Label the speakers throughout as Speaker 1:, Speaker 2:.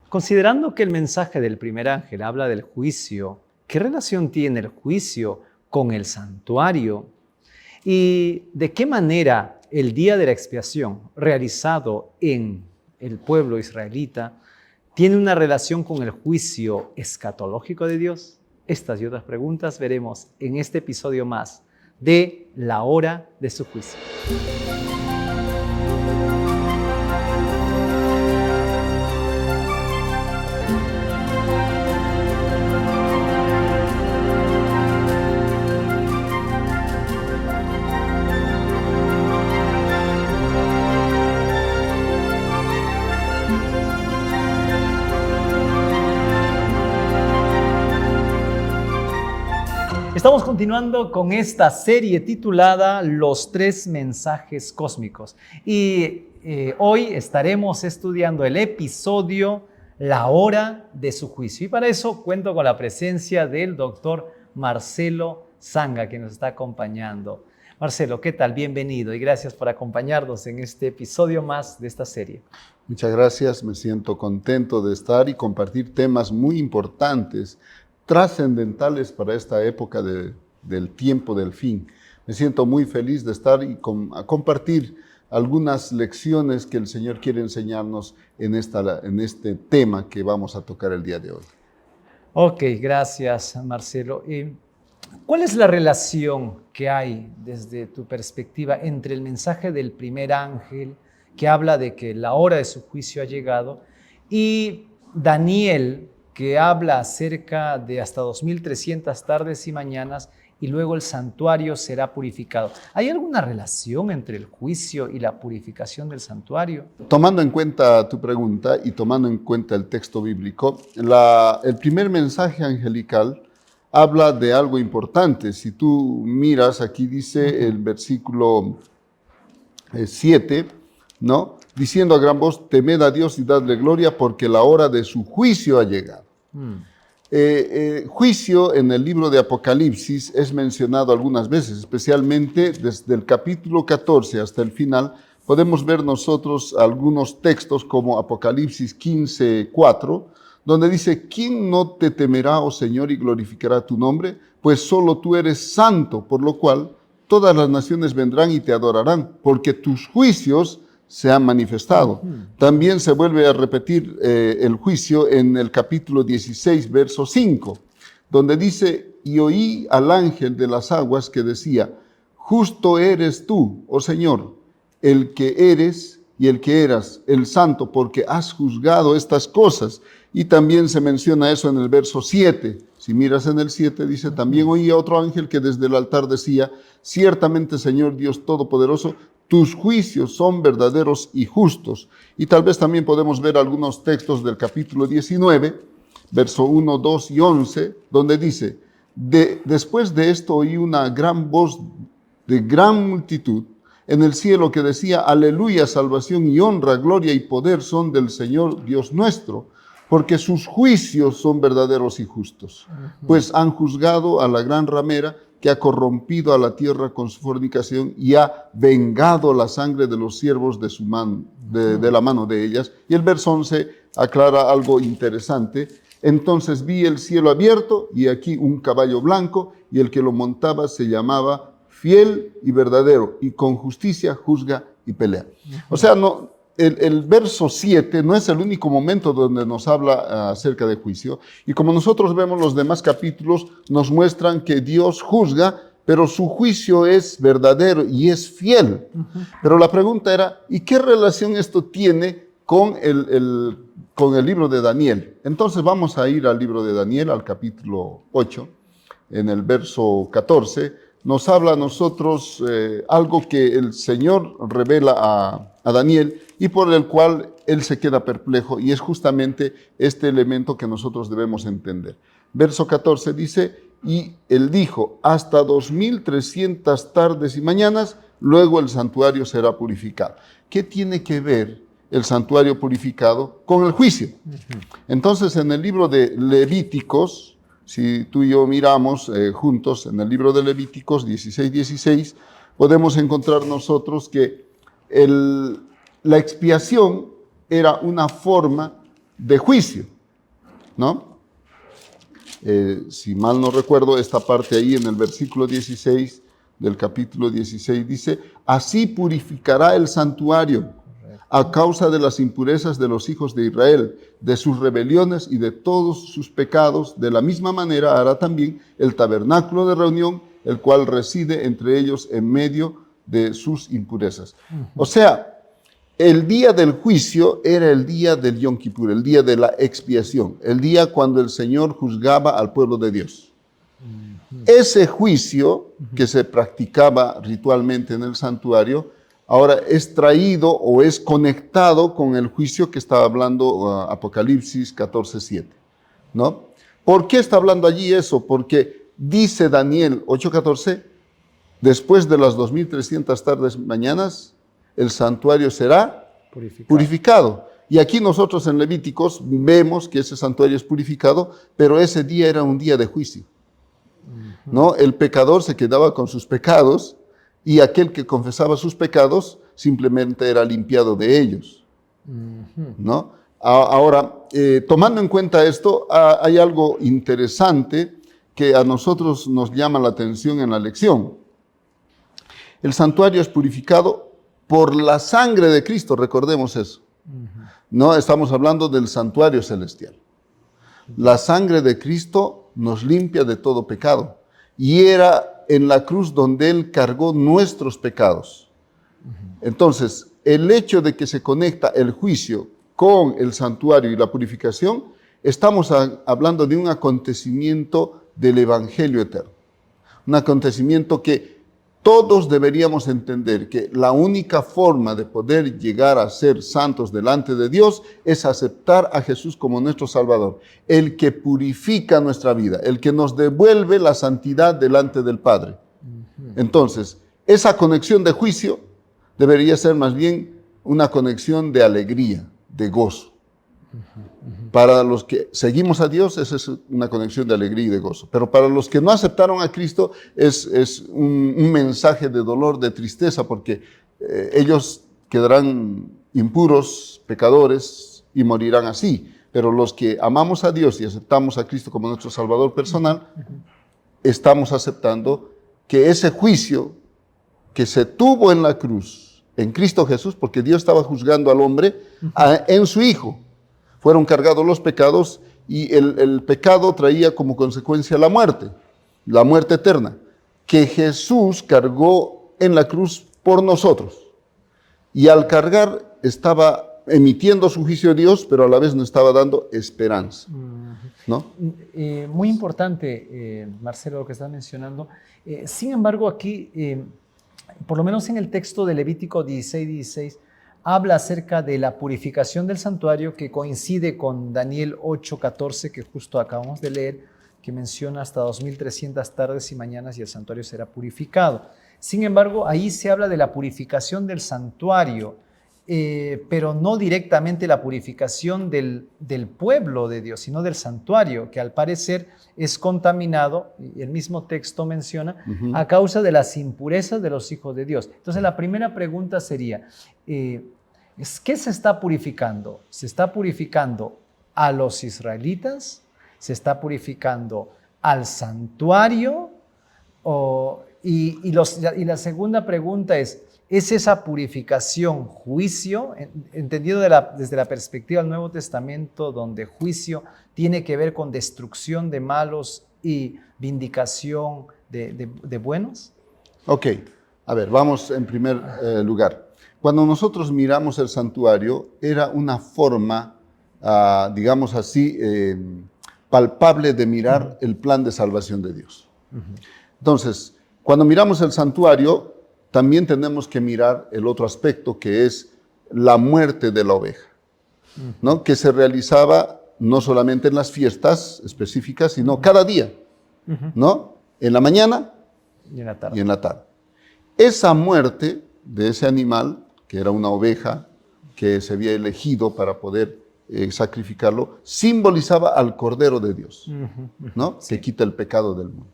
Speaker 1: Considerando que el mensaje del primer ángel habla del juicio, ¿qué relación tiene el juicio con el santuario? ¿Y de qué manera el día de la expiación realizado en el pueblo israelita tiene una relación con el juicio escatológico de Dios? Estas y otras preguntas veremos en este episodio más de La Hora de su Juicio. Estamos continuando con esta serie titulada Los tres mensajes cósmicos y hoy estaremos estudiando el episodio La Hora de su Juicio. Y para eso cuento con la presencia del doctor Marcelo Zanga, que nos está acompañando. Marcelo, ¿qué tal? Bienvenido y gracias por acompañarnos en este episodio más de esta serie.
Speaker 2: Muchas gracias, me siento contento de estar y compartir temas muy importantes, trascendentales para esta época del tiempo del fin. Me siento muy feliz de estar y compartir algunas lecciones que el Señor quiere enseñarnos en este tema que vamos a tocar el día de hoy.
Speaker 1: Ok, gracias Marcelo. ¿Cuál es la relación que hay desde tu perspectiva entre el mensaje del primer ángel que habla de que la hora de su juicio ha llegado y Daniel, que habla acerca de hasta 2300 tardes y mañanas y luego el santuario será purificado? ¿Hay alguna relación entre el juicio y la purificación del santuario?
Speaker 2: Tomando en cuenta tu pregunta y tomando en cuenta el texto bíblico, el primer mensaje angelical habla de algo importante. Si tú miras, aquí dice el versículo 7, ¿no? Diciendo a gran voz, temed a Dios y dadle gloria, porque la hora de su juicio ha llegado. Juicio en el libro de Apocalipsis es mencionado algunas veces, especialmente desde el capítulo 14 hasta el final. Podemos ver nosotros algunos textos como Apocalipsis 15:4, donde dice, ¿quién no te temerá, oh Señor, y glorificará tu nombre? Pues solo tú eres santo, por lo cual todas las naciones vendrán y te adorarán, porque tus juicios se han manifestado. También se vuelve a repetir el juicio en el capítulo 16, verso 5, donde dice, y oí al ángel de las aguas que decía, justo eres tú, oh Señor, el que eres y el que eras, el santo, porque has juzgado estas cosas. Y también se menciona eso en el verso 7. Si miras en el 7, dice, también oí a otro ángel que desde el altar decía, ciertamente, Señor Dios Todopoderoso, tus juicios son verdaderos y justos. Y tal vez también podemos ver algunos textos del capítulo 19, verso 1, 2 y 11, donde dice, después de esto oí una gran voz de gran multitud en el cielo que decía, aleluya, salvación y honra, gloria y poder son del Señor Dios nuestro, porque sus juicios son verdaderos y justos, pues han juzgado a la gran ramera que ha corrompido a la tierra con su fornicación y ha vengado la sangre de los siervos de su mano, de la mano de ellas. Y el verso 11 aclara algo interesante. Entonces vi el cielo abierto y aquí un caballo blanco y el que lo montaba se llamaba Fiel y Verdadero y con justicia juzga y pelea. O sea, no... El verso 7 no es el único momento donde nos habla acerca de juicio. Y como nosotros vemos, los demás capítulos nos muestran que Dios juzga, pero su juicio es verdadero y es fiel. Pero la pregunta era, ¿y qué relación esto tiene con el libro de Daniel? Entonces vamos a ir al libro de Daniel, al capítulo 8, en el verso 14. Nos habla a nosotros algo que el Señor revela a Daniel y por el cual él se queda perplejo, y es justamente este elemento que nosotros debemos entender. Verso 14 dice, y él dijo, hasta 2300 tardes y mañanas, luego el santuario será purificado. ¿Qué tiene que ver el santuario purificado con el juicio? Entonces, en el libro de Levíticos, si tú y yo miramos juntos en el libro de Levíticos 16:16, podemos encontrar nosotros que la expiación era una forma de juicio, ¿no? Si mal no recuerdo, esta parte ahí en el versículo 16 del capítulo 16 dice: así purificará el santuario a causa de las impurezas de los hijos de Israel, de sus rebeliones y de todos sus pecados. De la misma manera hará también el tabernáculo de reunión, el cual reside entre ellos en medio de sus impurezas. O sea, el día del juicio era el día del Yom Kippur, el día de la expiación, el día cuando el Señor juzgaba al pueblo de Dios. Ese juicio que se practicaba ritualmente en el santuario, ahora es traído o es conectado con el juicio que estaba hablando Apocalipsis 14:7, ¿no? ¿Por qué está hablando allí eso? Porque dice Daniel 8:14, después de las 2300 tardes mañanas, el santuario será purificado. Y aquí nosotros en Levíticos vemos que ese santuario es purificado, pero ese día era un día de juicio, ¿no? El pecador se quedaba con sus pecados, y aquel que confesaba sus pecados simplemente era limpiado de ellos, ¿no? Ahora, tomando en cuenta esto, hay algo interesante que a nosotros nos llama la atención en la lección. El santuario es purificado por la sangre de Cristo, recordemos eso. No estamos hablando del santuario celestial. La sangre de Cristo nos limpia de todo pecado, y era en la cruz donde Él cargó nuestros pecados. Entonces, el hecho de que se conecta el juicio con el santuario y la purificación, estamos hablando de un acontecimiento del Evangelio eterno. Un acontecimiento que todos deberíamos entender, que la única forma de poder llegar a ser santos delante de Dios es aceptar a Jesús como nuestro Salvador, el que purifica nuestra vida, el que nos devuelve la santidad delante del Padre. Entonces, esa conexión de juicio debería ser más bien una conexión de alegría, de gozo. Para los que seguimos a Dios, esa es una conexión de alegría y de gozo. Pero para los que no aceptaron a Cristo, es un mensaje de dolor, de tristeza, porque ellos quedarán impuros, pecadores, y morirán así. Pero los que amamos a Dios y aceptamos a Cristo como nuestro Salvador personal, estamos aceptando que ese juicio que se tuvo en la cruz, en Cristo Jesús, porque Dios estaba juzgando al hombre en su Hijo, fueron cargados los pecados, y el pecado traía como consecuencia la muerte eterna, que Jesús cargó en la cruz por nosotros. Y al cargar estaba emitiendo su juicio a Dios, pero a la vez nos estaba dando esperanza, ¿no?
Speaker 1: Muy importante, Marcelo, lo que estás mencionando. Sin embargo, aquí, por lo menos en el texto de Levítico 16:16, habla acerca de la purificación del santuario, que coincide con Daniel 8:14, que justo acabamos de leer, que menciona hasta 2300 tardes y mañanas y el santuario será purificado. Sin embargo, ahí se habla de la purificación del santuario, pero no directamente la purificación del pueblo de Dios, sino del santuario, que al parecer es contaminado, y el mismo texto menciona, a causa de las impurezas de los hijos de Dios. Entonces, la primera pregunta sería, ¿qué se está purificando? ¿Se está purificando a los israelitas? ¿Se está purificando al santuario? Y la segunda pregunta ¿es esa purificación juicio, entendido desde la perspectiva del Nuevo Testamento, donde juicio tiene que ver con destrucción de malos y vindicación de buenos?
Speaker 2: Ok, a ver, vamos en primer lugar. Cuando nosotros miramos el santuario, era una forma, digamos así, palpable de mirar el plan de salvación de Dios. Entonces, cuando miramos el santuario, también tenemos que mirar el otro aspecto, que es la muerte de la oveja, ¿no? Que se realizaba no solamente en las fiestas específicas, sino cada día, ¿no? En la mañana y en la tarde. Esa muerte de ese animal, que era una oveja que se había elegido para poder sacrificarlo, simbolizaba al Cordero de Dios, ¿no? Sí. Que quita el pecado del mundo.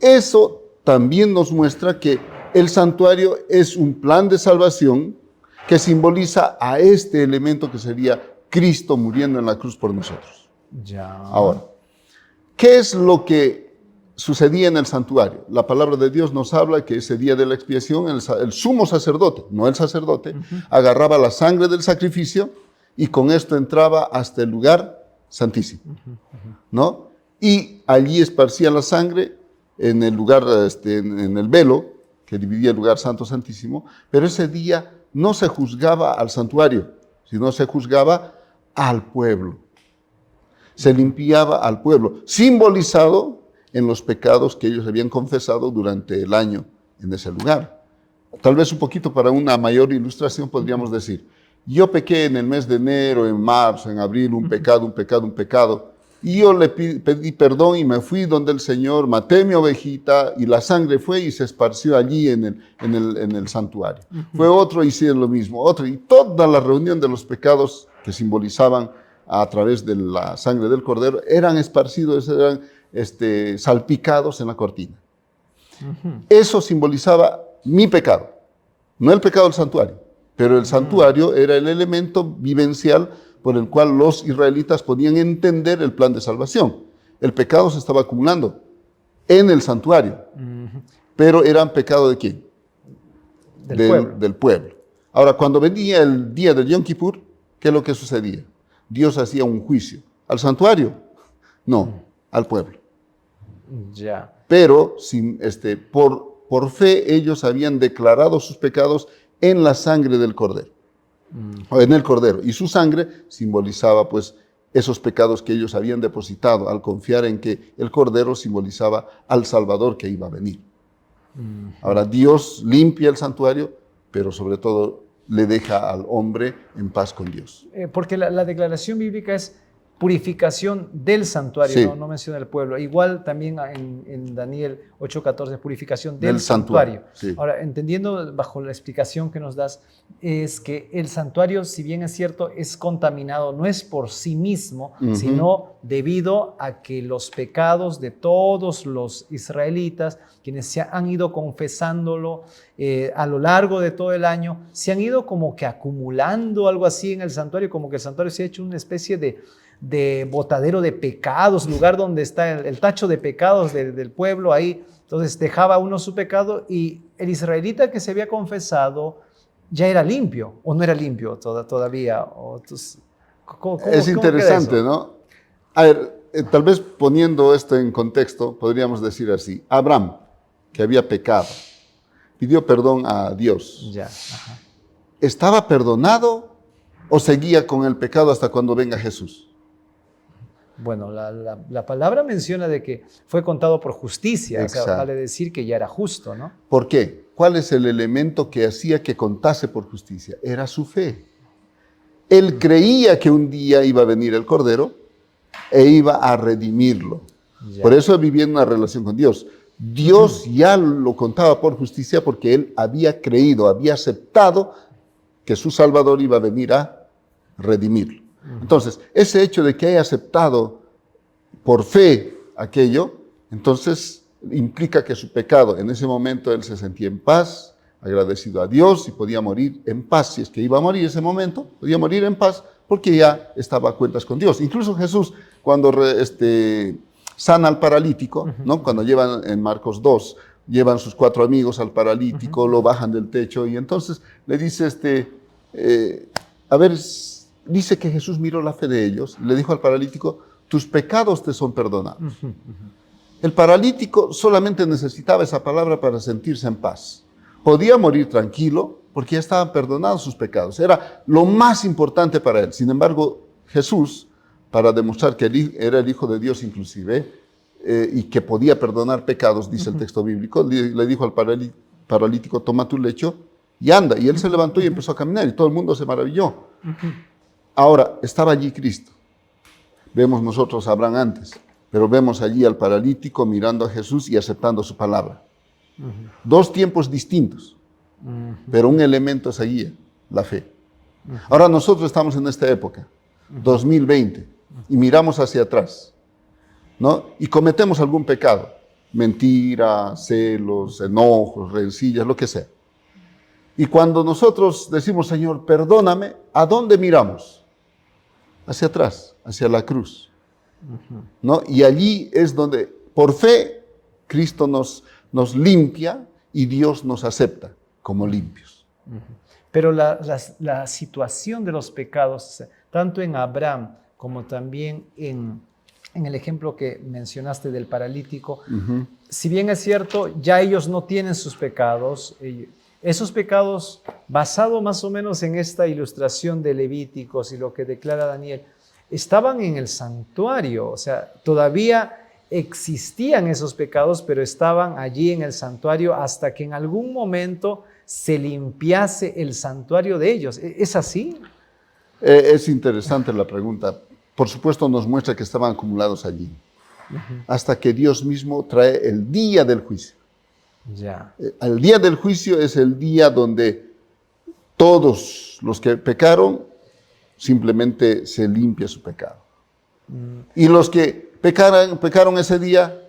Speaker 2: Eso también nos muestra que el santuario es un plan de salvación que simboliza a este elemento que sería Cristo muriendo en la cruz por nosotros.
Speaker 1: Ya.
Speaker 2: Ahora, ¿qué es lo que sucedía en el santuario? La palabra de Dios nos habla que ese día de la expiación el sumo sacerdote, no el sacerdote, agarraba la sangre del sacrificio y con esto entraba hasta el lugar santísimo, ¿no? Y allí esparcía la sangre en el lugar, en el velo que dividía el lugar santo santísimo, pero ese día no se juzgaba al santuario, sino se juzgaba al pueblo. Se limpiaba al pueblo, simbolizado en los pecados que ellos habían confesado durante el año en ese lugar. Tal vez un poquito para una mayor ilustración podríamos decir, yo pequé en el mes de enero, en marzo, en abril, un pecado, y yo le pedí perdón y me fui donde el Señor, maté mi ovejita y la sangre fue y se esparció allí en el santuario. Fue otro, hicieron lo mismo, otro, y toda la reunión de los pecados que simbolizaban a través de la sangre del cordero eran esparcidos, eran salpicados en la cortina. Eso simbolizaba mi pecado, no el pecado del santuario, pero el santuario era el elemento vivencial por el cual los israelitas podían entender el plan de salvación. El pecado se estaba acumulando en el santuario, pero eran pecado ¿de quién? Del pueblo. Ahora, cuando venía el día del Yom Kippur, ¿qué es lo que sucedía? Dios hacía un juicio. ¿Al santuario? No, al pueblo.
Speaker 1: Ya.
Speaker 2: Pero por fe ellos habían declarado sus pecados en la sangre del cordero. O en el cordero, y su sangre simbolizaba pues esos pecados que ellos habían depositado al confiar en que el cordero simbolizaba al Salvador que iba a venir. Ahora Dios limpia el santuario, pero sobre todo le deja al hombre en paz con Dios.
Speaker 1: Porque la declaración bíblica es purificación del santuario,
Speaker 2: Sí.
Speaker 1: no menciona el pueblo. Igual también en Daniel 8:14, purificación del santuario.
Speaker 2: Sí.
Speaker 1: Ahora, entendiendo bajo la explicación que nos das, es que el santuario, si bien es cierto, es contaminado, no es por sí mismo, sino debido a que los pecados de todos los israelitas, quienes se han ido confesándolo a lo largo de todo el año, se han ido como que acumulando algo así en el santuario, como que el santuario se ha hecho una especie de botadero de pecados, lugar donde está el tacho de pecados del pueblo ahí. Entonces dejaba uno su pecado y el israelita que se había confesado ya era limpio, o no era limpio todavía. ¿Cómo
Speaker 2: Es interesante, ¿no? A ver, tal vez poniendo esto en contexto, podríamos decir así: Abraham, que había pecado, pidió perdón a Dios.
Speaker 1: Ya. Ajá.
Speaker 2: ¿Estaba perdonado o seguía con el pecado hasta cuando venga Jesús?
Speaker 1: Bueno, la palabra menciona de que fue contado por justicia, o sea, vale decir que ya era justo, ¿no?
Speaker 2: ¿Por qué? ¿Cuál es el elemento que hacía que contase por justicia? Era su fe. Él creía que un día iba a venir el Cordero e iba a redimirlo. Ya. Por eso vivía en una relación con Dios. Dios ya lo contaba por justicia porque él había creído, había aceptado que su Salvador iba a venir a redimirlo. Entonces, ese hecho de que haya aceptado por fe aquello, entonces implica que su pecado, en ese momento él se sentía en paz, agradecido a Dios y podía morir en paz. Si es que iba a morir ese momento, podía morir en paz porque ya estaba a cuentas con Dios. Incluso Jesús, cuando sana al paralítico, ¿no? Cuando llevan en Marcos 2, llevan sus 4 amigos al paralítico, lo bajan del techo y entonces le dice, dice que Jesús miró la fe de ellos, le dijo al paralítico: tus pecados te son perdonados. El paralítico solamente necesitaba esa palabra para sentirse en paz. Podía morir tranquilo porque ya estaban perdonados sus pecados. Era lo más importante para él. Sin embargo, Jesús, para demostrar que él era el Hijo de Dios inclusive, y que podía perdonar pecados, dice el texto bíblico, le dijo al paralítico: toma tu lecho y anda. Y él se levantó y empezó a caminar y todo el mundo se maravilló. Ahora, estaba allí Cristo. Vemos nosotros a Abraham antes, pero vemos allí al paralítico mirando a Jesús y aceptando su palabra. 2 tiempos distintos, pero un elemento seguía, la fe. Ahora nosotros estamos en esta época, 2020, y miramos hacia atrás, ¿no? Y cometemos algún pecado, mentira, celos, enojos, rencillas, lo que sea. Y cuando nosotros decimos: Señor, perdóname, ¿a dónde miramos? hacia atrás, hacia la cruz, ¿no? Y allí es donde, por fe, Cristo nos limpia y Dios nos acepta como limpios.
Speaker 1: Pero la situación de los pecados, tanto en Abraham como también en el ejemplo que mencionaste del paralítico, si bien es cierto, ya ellos no tienen sus pecados, esos pecados, basado más o menos en esta ilustración de Levíticos y lo que declara Daniel, estaban en el santuario, o sea, todavía existían esos pecados, pero estaban allí en el santuario hasta que en algún momento se limpiase el santuario de ellos. ¿Es así?
Speaker 2: Es interesante la pregunta. Por supuesto nos muestra que estaban acumulados allí, hasta que Dios mismo trae el día del juicio.
Speaker 1: Ya.
Speaker 2: El día del juicio es el día donde todos los que pecaron simplemente se limpia su pecado. Y los que pecaron ese día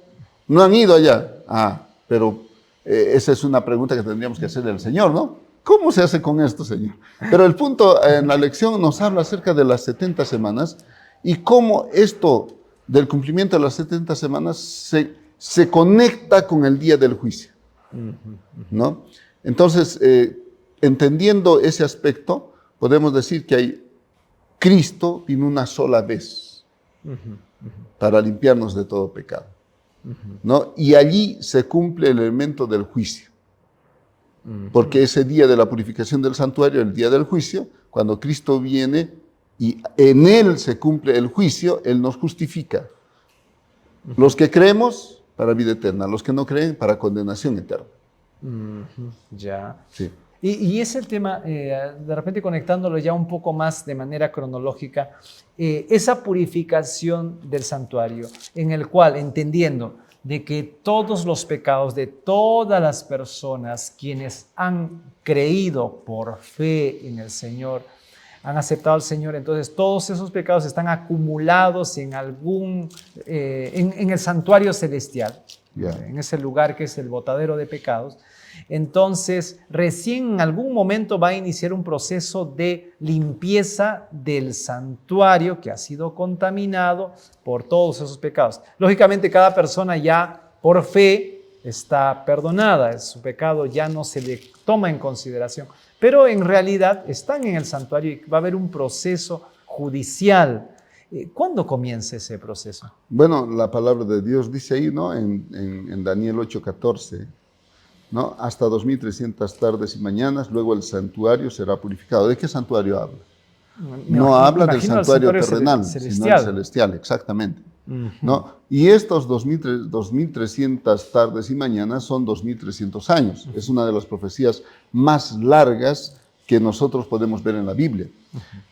Speaker 2: no han ido allá. Pero esa es una pregunta que tendríamos que hacerle al Señor, ¿no? ¿Cómo se hace con esto, Señor? Pero el punto en la lección nos habla acerca de las 70 semanas y cómo esto del cumplimiento de las 70 semanas se conecta con el día del juicio, ¿no? Entonces, entendiendo ese aspecto, podemos decir que Cristo vino una sola vez para limpiarnos de todo pecado, ¿no? Y allí se cumple el elemento del juicio. Porque ese día de la purificación del santuario, el día del juicio, cuando Cristo viene y en Él se cumple el juicio, Él nos justifica. Los que creemos, para vida eterna. Los que no creen, para condenación eterna.
Speaker 1: Ya.
Speaker 2: Sí.
Speaker 1: Y es el tema, de repente conectándolo ya un poco más de manera cronológica, esa purificación del santuario, en el cual, entendiendo de que todos los pecados de todas las personas quienes han creído por fe en el Señor, han aceptado al Señor, entonces todos esos pecados están acumulados en en el santuario celestial, en ese lugar que es el botadero de pecados. Entonces, recién en algún momento va a iniciar un proceso de limpieza del santuario que ha sido contaminado por todos esos pecados. Lógicamente, cada persona ya por fe está perdonada, su pecado ya no se le toma en consideración, pero en realidad están en el santuario y va a haber un proceso judicial. ¿Cuándo comienza ese proceso?
Speaker 2: Bueno, la palabra de Dios dice ahí, ¿no? En Daniel 8:14, ¿no? Hasta 2300 tardes y mañanas, luego el santuario será purificado. ¿De qué santuario habla? No habla del santuario terrenal, sino del celestial, exactamente. ¿No? Y estos 2300 tardes y mañanas son 2300 años. Es una de las profecías más largas que nosotros podemos ver en la Biblia.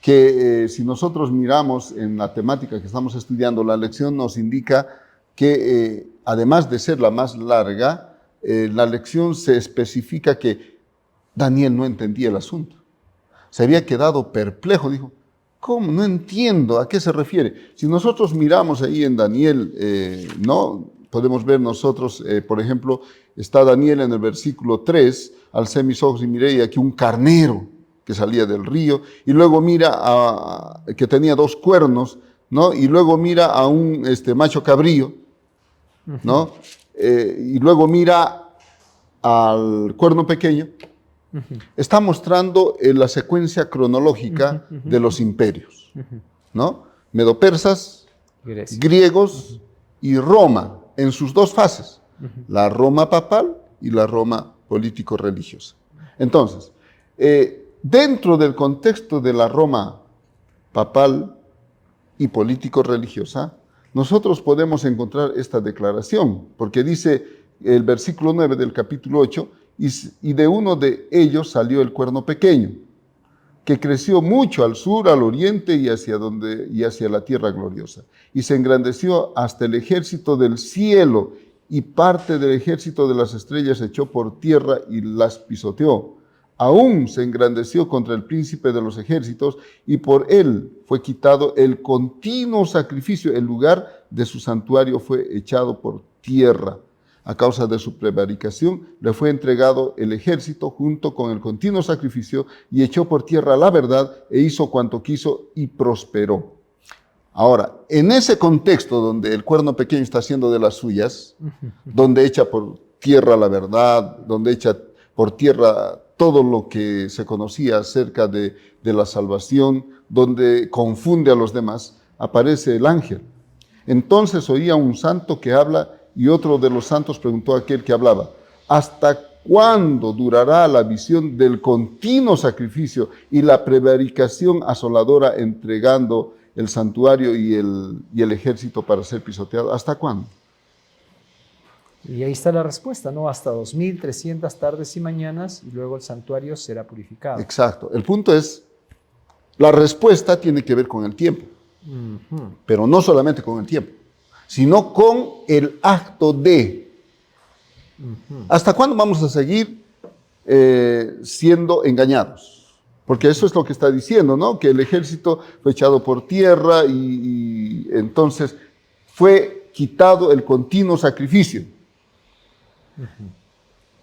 Speaker 2: Que si nosotros miramos en la temática que estamos estudiando, la lección nos indica que además de ser la más larga, la lección se especifica que Daniel no entendía el asunto. Se había quedado perplejo, dijo, ¿cómo? No entiendo a qué se refiere. Si nosotros miramos ahí en Daniel, ¿no? Podemos ver nosotros, por ejemplo, está Daniel en el versículo 3, alcé mis ojos y miré y aquí un carnero que salía del río, y luego mira que tenía 2 cuernos, ¿no? Y luego mira a un macho cabrío, ¿no? Y luego mira al cuerno pequeño. Está mostrando la secuencia cronológica de los imperios, ¿no? Medo-persas, griegos y Roma, en sus 2 fases, la Roma papal y la Roma político-religiosa. Entonces, dentro del contexto de la Roma papal y político-religiosa, nosotros podemos encontrar esta declaración, porque dice el versículo 9 del capítulo 8, y de uno de ellos salió el cuerno pequeño, que creció mucho al sur, al oriente y hacia la tierra gloriosa, y se engrandeció hasta el ejército del cielo, y parte del ejército de las estrellas echó por tierra y las pisoteó. Aún se engrandeció contra el príncipe de los ejércitos, y por él fue quitado el continuo sacrificio, el lugar de su santuario fue echado por tierra. A causa de su prevaricación, le fue entregado el ejército junto con el continuo sacrificio y echó por tierra la verdad e hizo cuanto quiso y prosperó. Ahora, en ese contexto donde el cuerno pequeño está haciendo de las suyas, donde echa por tierra la verdad, donde echa por tierra todo lo que se conocía acerca de la salvación, donde confunde a los demás, aparece el ángel. Entonces oía un santo que habla y otro de los santos preguntó a aquel que hablaba, ¿hasta cuándo durará la visión del continuo sacrificio y la prevaricación asoladora entregando el santuario y el ejército para ser pisoteado? ¿Hasta cuándo?
Speaker 1: Y ahí está la respuesta, ¿no? Hasta 2300 tardes y mañanas y luego el santuario será purificado.
Speaker 2: Exacto. El punto es, la respuesta tiene que ver con el tiempo, pero no solamente con el tiempo, sino con el acto de. ¿Hasta cuándo vamos a seguir siendo engañados? Porque eso es lo que está diciendo, ¿no? Que el ejército fue echado por tierra y entonces fue quitado el continuo sacrificio.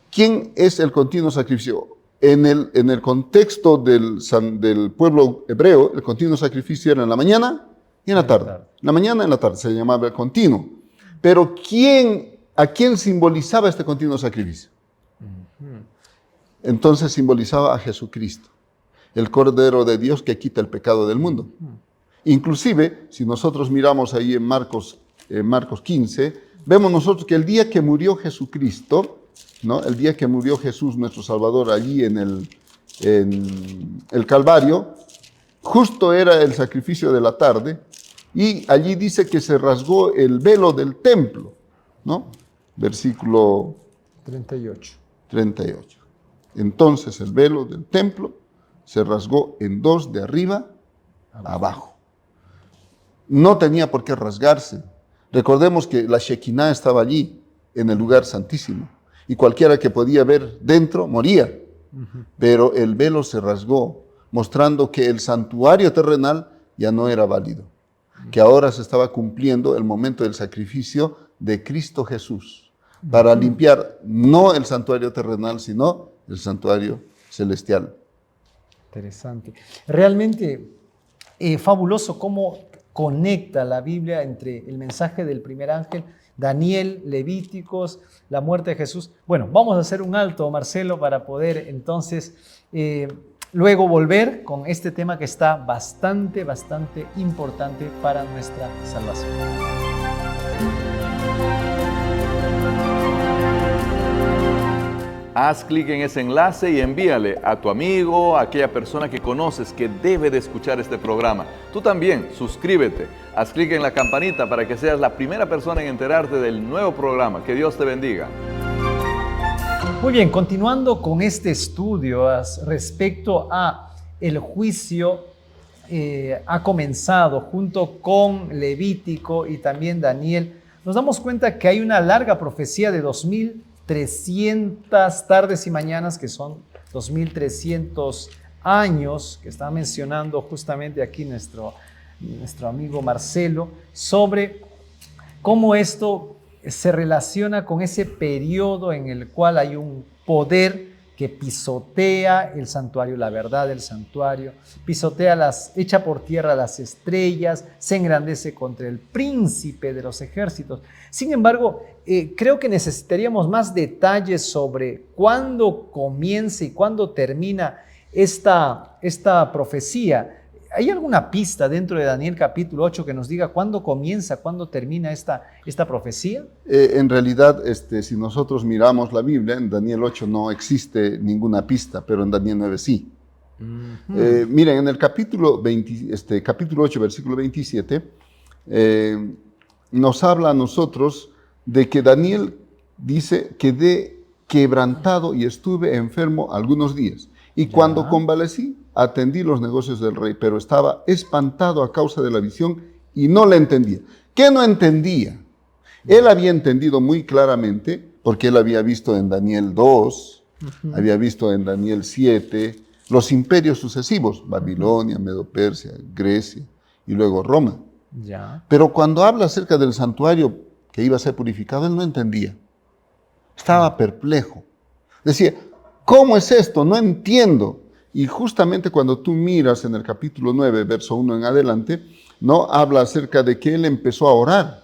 Speaker 2: ¿Quién es el continuo sacrificio? En el contexto del pueblo hebreo, el continuo sacrificio era en la mañana y en la tarde. En la mañana y en la tarde se llamaba el continuo. Pero ¿a quién simbolizaba este continuo sacrificio? Entonces simbolizaba a Jesucristo, el Cordero de Dios que quita el pecado del mundo. Inclusive, si nosotros miramos ahí en Marcos 15, vemos nosotros que el día que murió Jesucristo, ¿no? El día que murió Jesús, nuestro Salvador, allí en el Calvario, justo era el sacrificio de la tarde, y allí dice que se rasgó el velo del templo, ¿no? Versículo 38. Entonces el velo del templo se rasgó en dos, de arriba a abajo. No tenía por qué rasgarse. Recordemos que la Shekinah estaba allí, en el lugar santísimo, y cualquiera que podía ver dentro moría. Pero el velo se rasgó, mostrando que el santuario terrenal ya no era válido, que ahora se estaba cumpliendo el momento del sacrificio de Cristo Jesús, para limpiar no el santuario terrenal, sino el santuario celestial.
Speaker 1: Interesante. Realmente fabuloso cómo conecta la Biblia entre el mensaje del primer ángel, Daniel, Levíticos, la muerte de Jesús. Bueno, vamos a hacer un alto, Marcelo, para poder entonces luego volver con este tema que está bastante importante para nuestra salvación.
Speaker 3: Haz clic en ese enlace y envíale a tu amigo, a aquella persona que conoces que debe de escuchar este programa. Tú también, suscríbete, haz clic en la campanita para que seas la primera persona en enterarte del nuevo programa. Que Dios te bendiga.
Speaker 1: Muy bien, continuando con este estudio respecto a el juicio ha comenzado junto con Levítico y también Daniel, nos damos cuenta que hay una larga profecía de 2300 tardes y mañanas, que son 2300 años, que está mencionando justamente aquí nuestro amigo Marcelo, sobre cómo esto se relaciona con ese periodo en el cual hay un poder que pisotea el santuario, la verdad del santuario, echa por tierra las estrellas, se engrandece contra el príncipe de los ejércitos. Sin embargo, creo que necesitaríamos más detalles sobre cuándo comienza y cuándo termina esta profecía. ¿Hay alguna pista dentro de Daniel capítulo 8 que nos diga cuándo comienza, cuándo termina esta profecía?
Speaker 2: En realidad, si nosotros miramos la Biblia, en Daniel 8 no existe ninguna pista, pero en Daniel 9 sí. Miren, en el capítulo 8, versículo 27, nos habla a nosotros de que Daniel dice: quedé quebrantado y estuve enfermo algunos días. Y cuando convalecí, atendí los negocios del rey, pero estaba espantado a causa de la visión y no la entendía. ¿Qué no entendía? Él había entendido muy claramente, porque él había visto en Daniel 2, había visto en Daniel 7, los imperios sucesivos, Babilonia, Medo-Persia, Grecia y luego Roma. Pero cuando habla acerca del santuario que iba a ser purificado, él no entendía. Estaba perplejo. Decía: ¿cómo es esto? No entiendo. Y justamente cuando tú miras en el capítulo 9, verso 1 en adelante, ¿no? Habla acerca de que él empezó a orar.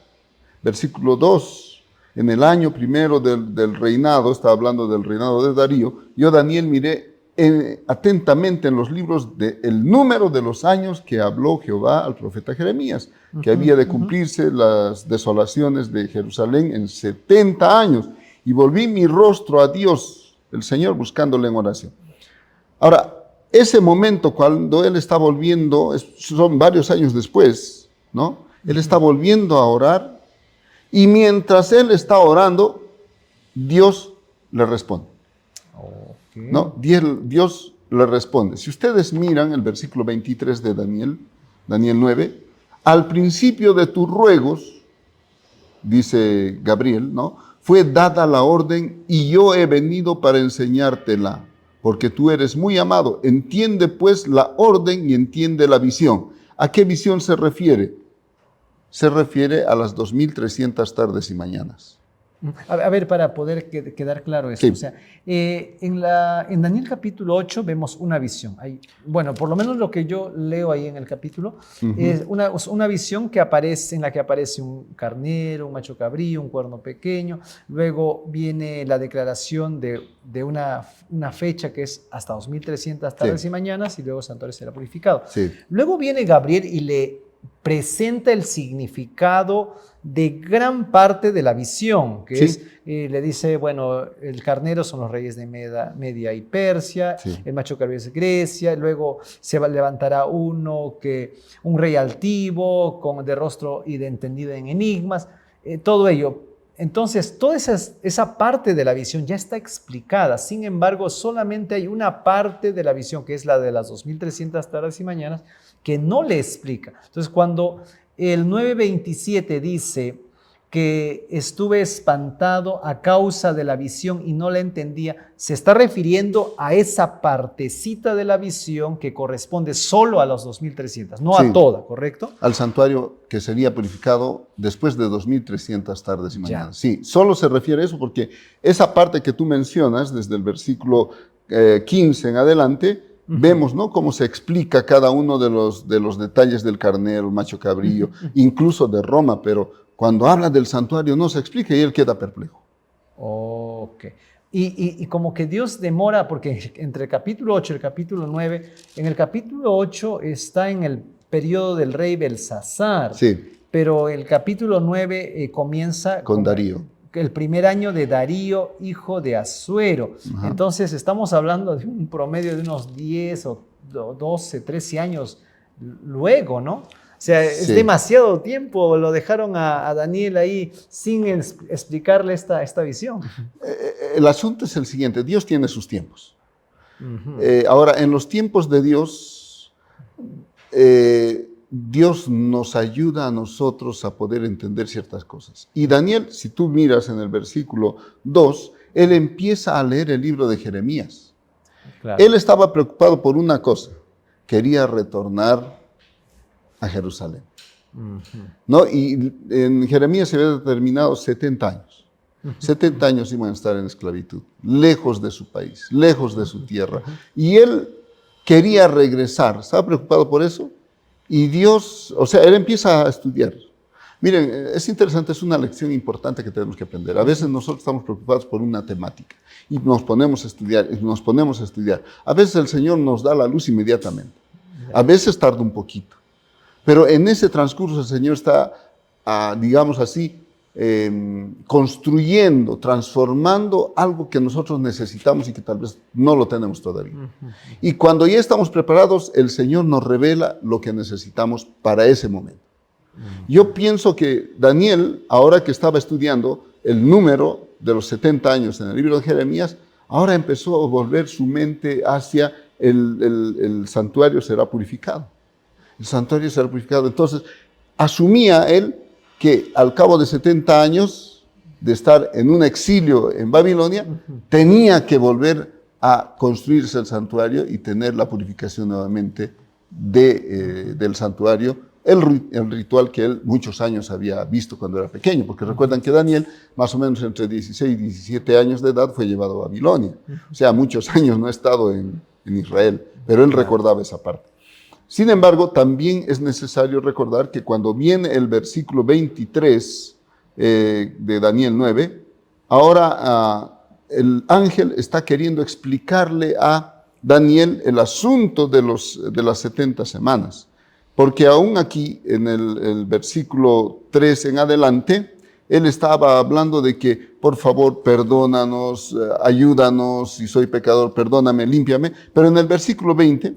Speaker 2: Versículo 2, en el año primero del reinado, está hablando del reinado de Darío, yo, Daniel, miré atentamente en los libros el número de los años que habló Jehová al profeta Jeremías, que había de cumplirse las desolaciones de Jerusalén en 70 años, y volví mi rostro a Dios, el Señor, buscándole en oración. Ahora, ese momento cuando él está volviendo, son varios años después, ¿no? Él está volviendo a orar, y mientras él está orando, Dios le responde. ¿No? Dios le responde. Si ustedes miran el versículo 23 de Daniel 9, al principio de tus ruegos, dice Gabriel, ¿no? Fue dada la orden y yo he venido para enseñártela, porque tú eres muy amado. Entiende pues la orden y entiende la visión. ¿A qué visión se refiere? Se refiere a las 2300 tardes y mañanas.
Speaker 1: A ver, para poder quedar claro eso.
Speaker 2: Sí.
Speaker 1: O sea, en Daniel capítulo 8 vemos una visión. Bueno, por lo menos lo que yo leo ahí en el capítulo, es una visión que aparece, en la que aparece un carnero, un macho cabrío, un cuerno pequeño. Luego viene la declaración de una fecha que es hasta 2300 tardes y mañanas, y luego el santuario será purificado.
Speaker 2: Sí.
Speaker 1: Luego viene Gabriel y le presenta el significado de gran parte de la visión, que es, le dice, bueno, el carnero son los reyes de Media y Persia, el macho cabrío es Grecia, luego se levantará un rey altivo, de rostro y de entendido en enigmas, todo ello. Entonces, toda esa parte de la visión ya está explicada. Sin embargo, solamente hay una parte de la visión, que es la de las 2300 tardes y mañanas, que no le explica. Entonces, cuando el 9:27 dice que estuve espantado a causa de la visión y no la entendía, se está refiriendo a esa partecita de la visión que corresponde solo a las 2300, no a toda, ¿correcto?
Speaker 2: Al santuario que sería purificado después de 2300 tardes y mañanas. Sí, solo se refiere a eso porque esa parte que tú mencionas, desde el versículo 15 en adelante, vemos, ¿no?, cómo se explica cada uno de los detalles del carnero, macho cabrío, incluso de Roma, pero cuando habla del santuario no se explica y él queda perplejo.
Speaker 1: Ok. Y como que Dios demora, porque entre el capítulo 8 y el capítulo 9, en el capítulo 8 está en el periodo del rey Belsasar, pero el capítulo 9 comienza
Speaker 2: con Darío.
Speaker 1: El primer año de Darío, hijo de Asuero. Entonces estamos hablando de un promedio de unos 10 o 12, 13 años luego, ¿no? O sea, es demasiado tiempo, lo dejaron a Daniel ahí sin explicarle esta visión.
Speaker 2: El asunto es el siguiente, Dios tiene sus tiempos. Ahora, en los tiempos de Dios, Dios nos ayuda a nosotros a poder entender ciertas cosas. Y Daniel, si tú miras en el versículo 2, él empieza a leer el libro de Jeremías. Claro. Él estaba preocupado por una cosa, quería retornar a Jerusalén. ¿No? Y en Jeremías se había determinado 70 años. 70 años iban a estar en esclavitud, lejos de su país, lejos de su tierra. Y él quería regresar, estaba preocupado por eso. Y Dios, o sea, él empieza a estudiar. Miren, es interesante, es una lección importante que tenemos que aprender. A veces nosotros estamos preocupados por una temática y nos ponemos a estudiar, A veces el Señor nos da la luz inmediatamente. A veces tarda un poquito. Pero en ese transcurso el Señor está, digamos así, construyendo, transformando algo que nosotros necesitamos y que tal vez no lo tenemos todavía. Y cuando ya estamos preparados, el Señor nos revela lo que necesitamos para ese momento. Yo pienso que Daniel, ahora que estaba estudiando el número de los 70 años en el libro de Jeremías, ahora empezó a volver su mente hacia el santuario será purificado. El santuario será purificado. Entonces, asumía él que al cabo de 70 años de estar en un exilio en Babilonia, tenía que volver a construirse el santuario y tener la purificación nuevamente del santuario, el ritual que él muchos años había visto cuando era pequeño, porque recuerdan que Daniel, más o menos entre 16 y 17 años de edad, fue llevado a Babilonia. O sea, muchos años no ha estado en Israel, pero él recordaba esa parte. Sin embargo, también es necesario recordar que cuando viene el versículo 23 de Daniel 9, ahora el ángel está queriendo explicarle a Daniel el asunto de las 70 semanas. Porque aún aquí, en el versículo 3 en adelante, él estaba hablando de que, por favor, perdónanos, ayúdanos, si soy pecador, perdóname, límpiame. Pero en el versículo 20,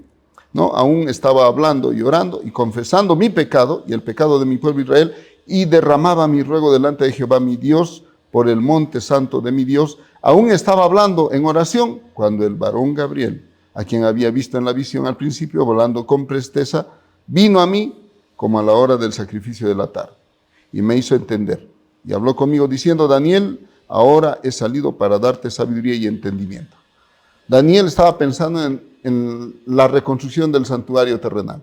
Speaker 2: ¿no? Aún estaba hablando y orando y confesando mi pecado y el pecado de mi pueblo Israel, y derramaba mi ruego delante de Jehová mi Dios por el monte santo de mi Dios. Aún estaba hablando en oración cuando el varón Gabriel, a quien había visto en la visión al principio, volando con presteza, vino a mí como a la hora del sacrificio de la tarde y me hizo entender. Y habló conmigo diciendo: Daniel, ahora he salido para darte sabiduría y entendimiento. Daniel estaba pensando en la reconstrucción del santuario terrenal.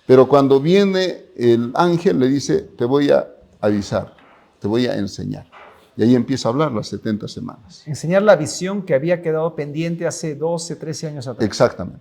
Speaker 2: Pero cuando viene el ángel le dice: te voy a avisar, te voy a enseñar. Y ahí empieza a hablar las 70 semanas.
Speaker 1: Enseñar la visión que había quedado pendiente hace 12, 13 años atrás.
Speaker 2: Exactamente.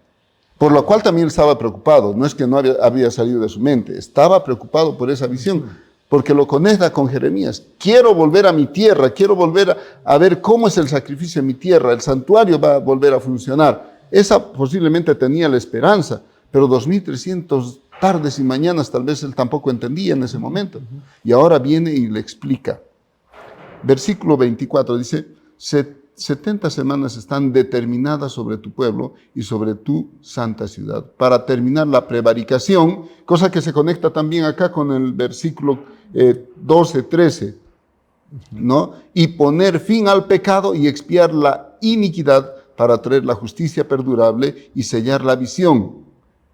Speaker 2: Por lo cual también estaba preocupado. No es que no había salido de su mente. Estaba preocupado por esa visión. Porque lo conecta con Jeremías. Quiero volver a mi tierra. Quiero volver a ver cómo es el sacrificio en mi tierra. El santuario va a volver a funcionar. Esa posiblemente tenía la esperanza. Pero 2300 tardes y mañanas tal vez él tampoco entendía en ese momento. Y ahora viene y le explica. Versículo 24 dice: 70 semanas están determinadas sobre tu pueblo y sobre tu santa ciudad, para terminar la prevaricación, cosa que se conecta también acá con el versículo 12, 13, ¿no? Y poner fin al pecado y expiar la iniquidad, para traer la justicia perdurable y sellar la visión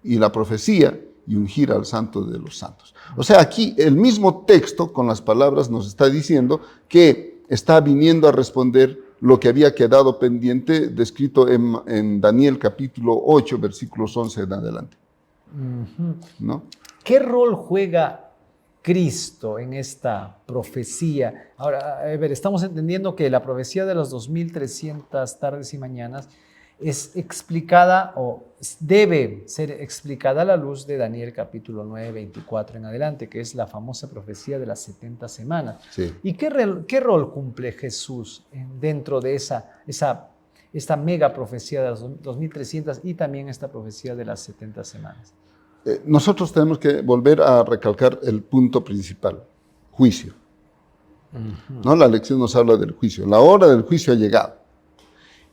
Speaker 2: y la profecía y ungir al santo de los santos. O sea, aquí el mismo texto con las palabras nos está diciendo que está viniendo a responder lo que había quedado pendiente, descrito en Daniel capítulo 8, versículos 11 en adelante. ¿No?
Speaker 1: ¿Qué rol juega Cristo en esta profecía? Ahora, a ver, estamos entendiendo que la profecía de las 2300 tardes y mañanas es explicada o debe ser explicada a la luz de Daniel capítulo 9, 24 en adelante, que es la famosa profecía de las 70 semanas.
Speaker 2: Sí.
Speaker 1: ¿Y qué rol cumple Jesús dentro de esta mega profecía de las 2300 y también esta profecía de las 70 semanas?
Speaker 2: Nosotros tenemos que volver a recalcar el punto principal: juicio. ¿No? La lección nos habla del juicio. La hora del juicio ha llegado.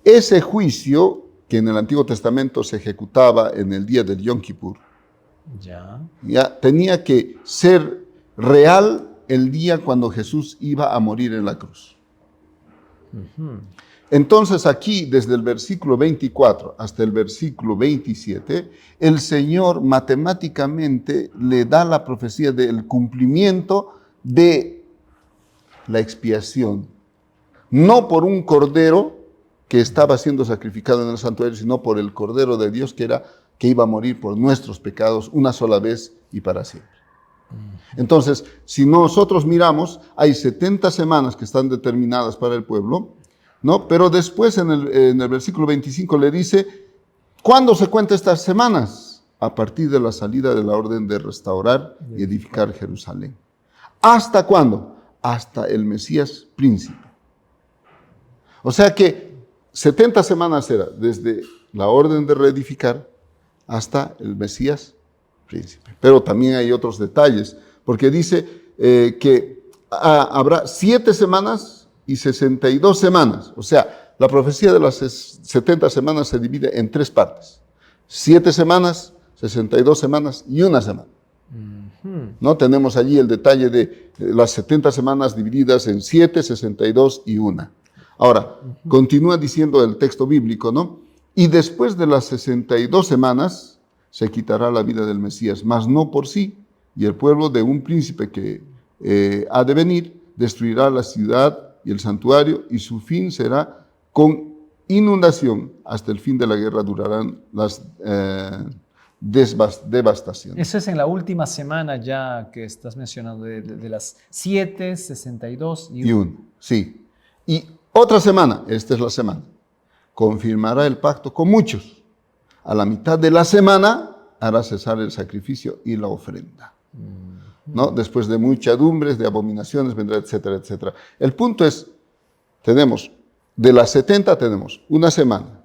Speaker 2: Ese juicio que en el Antiguo Testamento se ejecutaba en el día del Yom Kippur, ya tenía que ser real el día cuando Jesús iba a morir en la cruz. Entonces aquí, desde el versículo 24 hasta el versículo 27, el Señor matemáticamente le da la profecía del cumplimiento de la expiación, no por un cordero que estaba siendo sacrificado en el santuario, sino por el Cordero de Dios que iba a morir por nuestros pecados una sola vez y para siempre. Entonces, si nosotros miramos, hay 70 semanas que están determinadas para el pueblo, ¿no? Pero después en el versículo 25 le dice: ¿cuándo se cuentan estas semanas? A partir de la salida de la orden de restaurar y edificar Jerusalén. ¿Hasta cuándo? Hasta el Mesías príncipe. O sea que 70 semanas era desde la orden de reedificar hasta el Mesías príncipe. Pero también hay otros detalles, porque dice que habrá 7 semanas y 62 semanas. O sea, la profecía de las 70 semanas se divide en 3 partes. 7 semanas, 62 semanas y 1 semana. ¿No? Tenemos allí el detalle de las 70 semanas divididas en 7, 62 y 1. Ahora, continúa diciendo el texto bíblico, ¿no? Y después de las 62 semanas se quitará la vida del Mesías, mas no por sí, y el pueblo de un príncipe que ha de venir destruirá la ciudad y el santuario, y su fin será con inundación. Hasta el fin de la guerra durarán las devastaciones.
Speaker 1: Eso es en la última semana ya que estás mencionando, de las 7, 62 y 1.
Speaker 2: Sí. Y otra semana, esta es la semana, confirmará el pacto con muchos. A la mitad de la semana hará cesar el sacrificio y la ofrenda. ¿No? Después de muchedumbres, de abominaciones, vendrá, etcétera, etcétera. El punto es, tenemos, de las 70 tenemos una semana,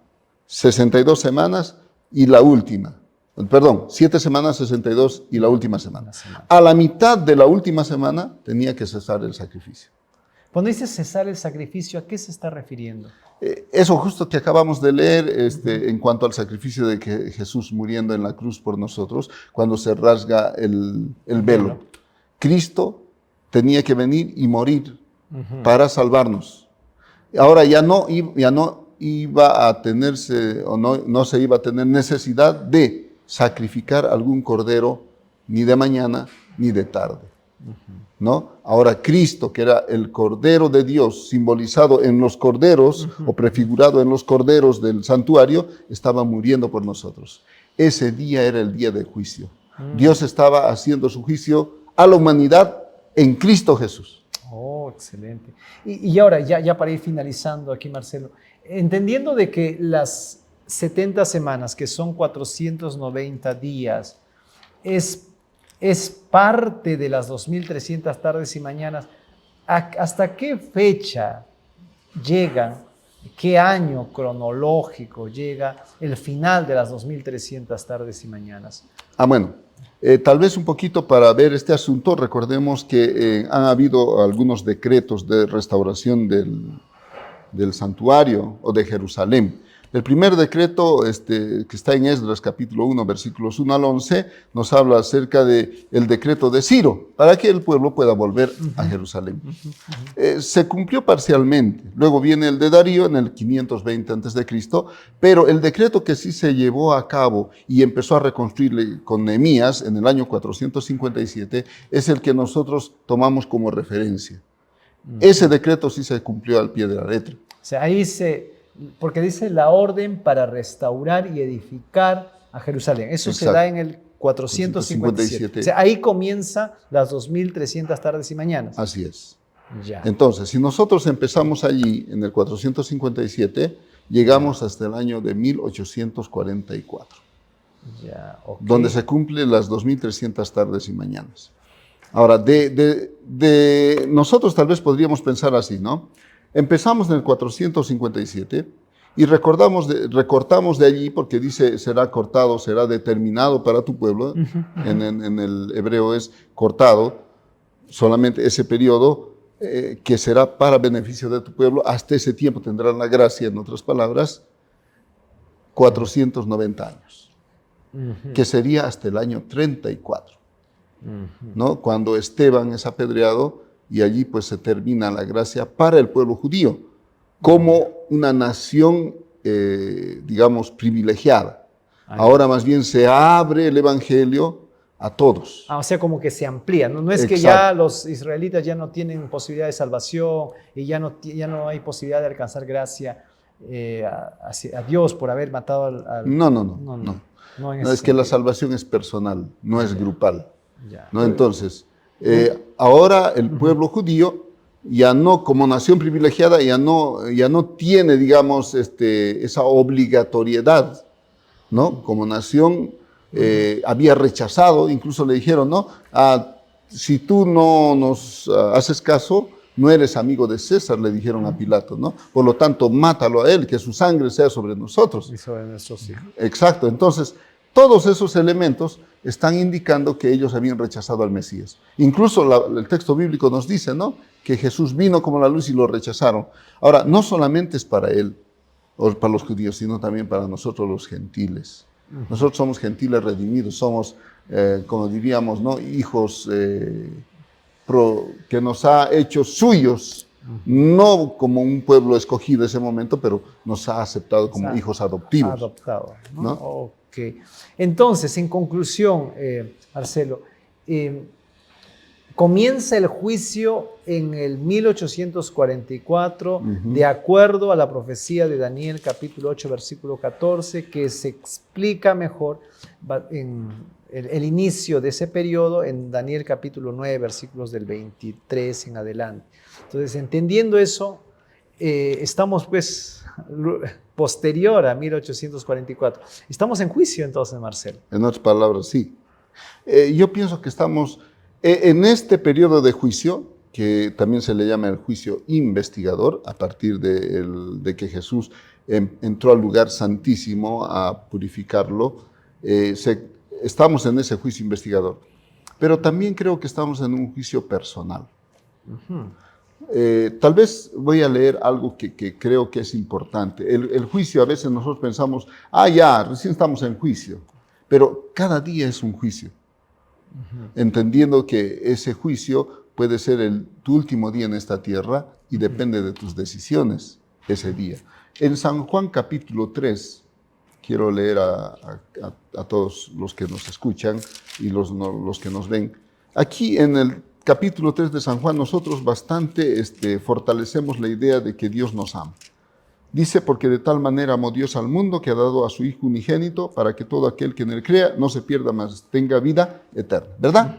Speaker 2: 62 semanas y la última. Perdón, 7 semanas, 62 y la última semana. A la mitad de la última semana tenía que cesar el sacrificio.
Speaker 1: Cuando dice cesar el sacrificio, ¿a qué se está refiriendo?
Speaker 2: Eso justo que acabamos de leer en cuanto al sacrificio de que Jesús muriendo en la cruz por nosotros, cuando se rasga el velo. Cristo tenía que venir y morir para salvarnos. Ahora ya no iba a tenerse, o no se iba a tener necesidad de sacrificar algún cordero ni de mañana ni de tarde. ¿No? Ahora Cristo, que era el Cordero de Dios, simbolizado en los corderos o prefigurado en los corderos del santuario, estaba muriendo por nosotros. Ese día era el día del juicio. Dios estaba haciendo su juicio a la humanidad en Cristo Jesús.
Speaker 1: Oh, excelente. Y ahora, ya para ir finalizando aquí, Marcelo, entendiendo de que las 70 semanas, que son 490 días, es parte de las 2300 tardes y mañanas. ¿Hasta qué fecha llega, qué año cronológico llega el final de las 2300 tardes y mañanas?
Speaker 2: Bueno, tal vez un poquito para ver este asunto, recordemos que han habido algunos decretos de restauración del santuario o de Jerusalén. El primer decreto que está en Esdras capítulo 1, versículos 1 al 11, nos habla acerca del decreto de Ciro, para que el pueblo pueda volver a Jerusalén. Se cumplió parcialmente. Luego viene el de Darío en el 520 a.C., pero el decreto que sí se llevó a cabo y empezó a reconstruirle con Nehemías en el año 457 es el que nosotros tomamos como referencia. Ese decreto sí se cumplió al pie de la letra.
Speaker 1: O sea, ahí porque dice la orden para restaurar y edificar a Jerusalén. Eso
Speaker 2: Exacto.
Speaker 1: se da en el 457. O sea, ahí comienza las 2300 tardes y mañanas.
Speaker 2: Así es.
Speaker 1: Ya.
Speaker 2: Entonces, si nosotros empezamos allí en el 457, llegamos hasta el año de 1844,
Speaker 1: Ya, okay.
Speaker 2: donde se cumplen las 2300 tardes y mañanas. Ahora, nosotros tal vez podríamos pensar así, ¿no? Empezamos en el 457 y recortamos de allí porque dice será cortado, será determinado para tu pueblo. En el hebreo es cortado, solamente ese periodo que será para beneficio de tu pueblo. Hasta ese tiempo tendrán la gracia, en otras palabras, 490 años, que sería hasta el año 34, ¿no? Cuando Esteban es apedreado. Y allí pues se termina la gracia para el pueblo judío, como una nación, digamos, privilegiada. Ahora más bien se abre el evangelio a todos.
Speaker 1: O sea, como que se amplía. No es que
Speaker 2: Exacto.
Speaker 1: ya los israelitas ya no tienen posibilidad de salvación y ya no hay posibilidad de alcanzar gracia a Dios por haber matado al...
Speaker 2: No, es que la salvación es personal, no es grupal.
Speaker 1: Ya.
Speaker 2: ¿No? Entonces, ahora el pueblo judío ya no, como nación privilegiada, ya no tiene, digamos, esa obligatoriedad, ¿no? Como nación había rechazado, incluso le dijeron, ¿no? Si tú no nos haces caso, no eres amigo de César, le dijeron a Pilato, ¿no? Por lo tanto, mátalo a él, que su sangre sea sobre nosotros.
Speaker 1: Y sobre nuestros hijos.
Speaker 2: Exacto, entonces, todos esos elementos están indicando que ellos habían rechazado al Mesías. Incluso el texto bíblico nos dice, ¿no? Que Jesús vino como la luz y lo rechazaron. Ahora, no solamente es para él, o para los judíos, sino también para nosotros los gentiles. Nosotros somos gentiles redimidos, somos, como diríamos, ¿no? Hijos que nos ha hecho suyos, no como un pueblo escogido en ese momento, pero nos ha aceptado como hijos adoptivos.
Speaker 1: Adoptado, ¿no?
Speaker 2: ¿No?
Speaker 1: Ok. Entonces, en conclusión, Marcelo, comienza el juicio en el 1844, de acuerdo a la profecía de Daniel capítulo 8, versículo 14, que se explica mejor en el inicio de ese periodo en Daniel capítulo 9, versículos del 23 en adelante. Entonces, entendiendo eso, estamos pues posterior a 1844. Estamos en juicio entonces, Marcelo.
Speaker 2: En otras palabras, sí. Yo pienso que estamos en este periodo de juicio, que también se le llama el juicio investigador, a partir de que Jesús entró al lugar santísimo a purificarlo. Estamos en ese juicio investigador. Pero también creo que estamos en un juicio personal. Tal vez voy a leer algo que creo que es importante. El juicio, a veces nosotros pensamos, ya, recién estamos en juicio. Pero cada día es un juicio. Entendiendo que ese juicio puede ser tu último día en esta tierra y depende de tus decisiones ese día. En San Juan capítulo 3, quiero leer a todos los que nos escuchan y los que nos ven. Aquí en el capítulo 3 de San Juan nosotros bastante fortalecemos la idea de que Dios nos ama. Dice, porque de tal manera amó Dios al mundo que ha dado a su Hijo unigénito para que todo aquel que en él crea no se pierda más, tenga vida eterna, ¿verdad?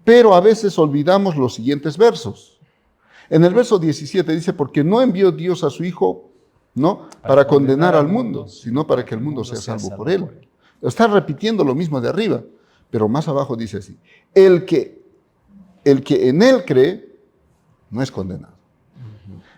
Speaker 2: Pero a veces olvidamos los siguientes versos. En el verso 17 dice, porque no envió Dios a su Hijo, ¿no?, para condenar al mundo, sino para que el mundo sea salvo por él. Está repitiendo lo mismo de arriba, pero más abajo dice así, el que en él cree no es condenado.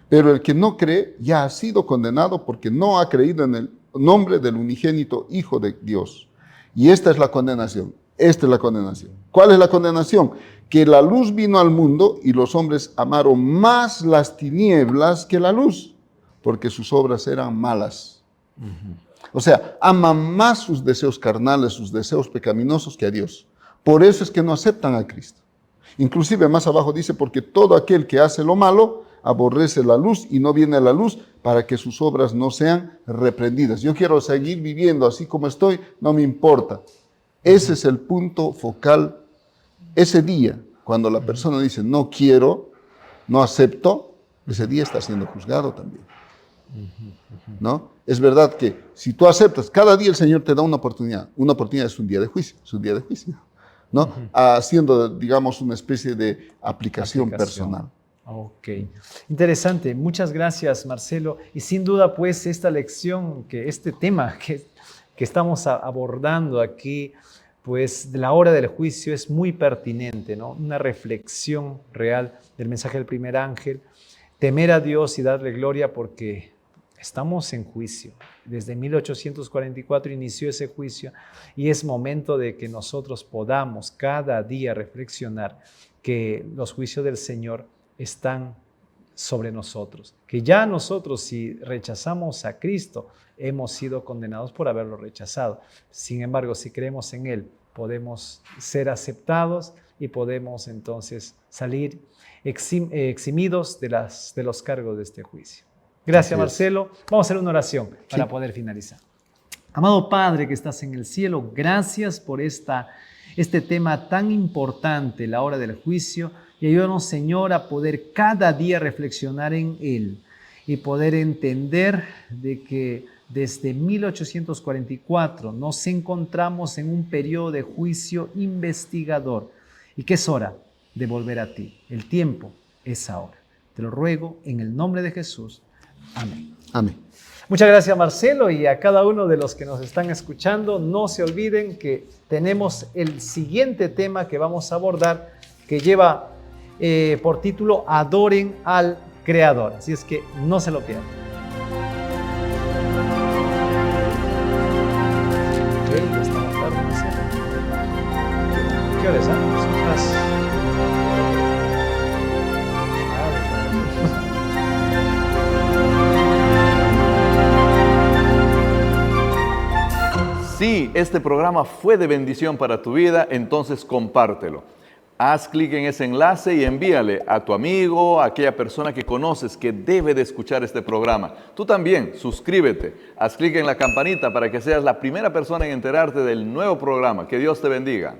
Speaker 2: Pero el que no cree ya ha sido condenado porque no ha creído en el nombre del unigénito Hijo de Dios. Y esta es la condenación. Esta es la condenación. ¿Cuál es la condenación? Que la luz vino al mundo y los hombres amaron más las tinieblas que la luz, porque sus obras eran malas. O sea, aman más sus deseos carnales, sus deseos pecaminosos que a Dios. Por eso es que no aceptan a Cristo. Inclusive más abajo dice, porque todo aquel que hace lo malo aborrece la luz y no viene a la luz para que sus obras no sean reprendidas. Yo quiero seguir viviendo así como estoy, no me importa. Ese es el punto focal. Ese día, cuando la persona dice, no quiero, no acepto, ese día está siendo juzgado también. ¿No? Es verdad que si tú aceptas, cada día el Señor te da una oportunidad. Una oportunidad es un día de juicio, es un día de juicio, ¿no? Haciendo, digamos, una especie de aplicación personal.
Speaker 1: Ok, interesante. Muchas gracias, Marcelo. Y sin duda, pues, esta lección, este tema que estamos abordando aquí, pues, de la hora del juicio es muy pertinente, ¿no? Una reflexión real del mensaje del primer ángel. Temer a Dios y darle gloria porque estamos en juicio. Desde 1844 inició ese juicio y es momento de que nosotros podamos cada día reflexionar que los juicios del Señor están sobre nosotros, que ya nosotros, si rechazamos a Cristo, hemos sido condenados por haberlo rechazado. Sin embargo, si creemos en Él, podemos ser aceptados y podemos entonces salir eximidos de los cargos de este juicio. Gracias, Marcelo. Vamos a hacer una oración para poder finalizar. Amado Padre que estás en el cielo, gracias por este tema tan importante, la hora del juicio, y ayúdanos, Señor, a poder cada día reflexionar en Él y poder entender de que desde 1844 nos encontramos en un periodo de juicio investigador y que es hora de volver a ti. El tiempo es ahora. Te lo ruego en el nombre de Jesús. Amén.
Speaker 2: Amén.
Speaker 1: Muchas gracias, Marcelo, y a cada uno de los que nos están escuchando, no se olviden que tenemos el siguiente tema que vamos a abordar, que lleva por título Adoren al Creador. Así es que no se lo pierdan. Ok, estamos tarde, Marcelo. ¿Qué hora es? Son las...
Speaker 3: Si este programa fue de bendición para tu vida, entonces compártelo. Haz clic en ese enlace y envíale a tu amigo, a aquella persona que conoces que debe de escuchar este programa. Tú también, suscríbete, haz clic en la campanita para que seas la primera persona en enterarte del nuevo programa. Que Dios te bendiga.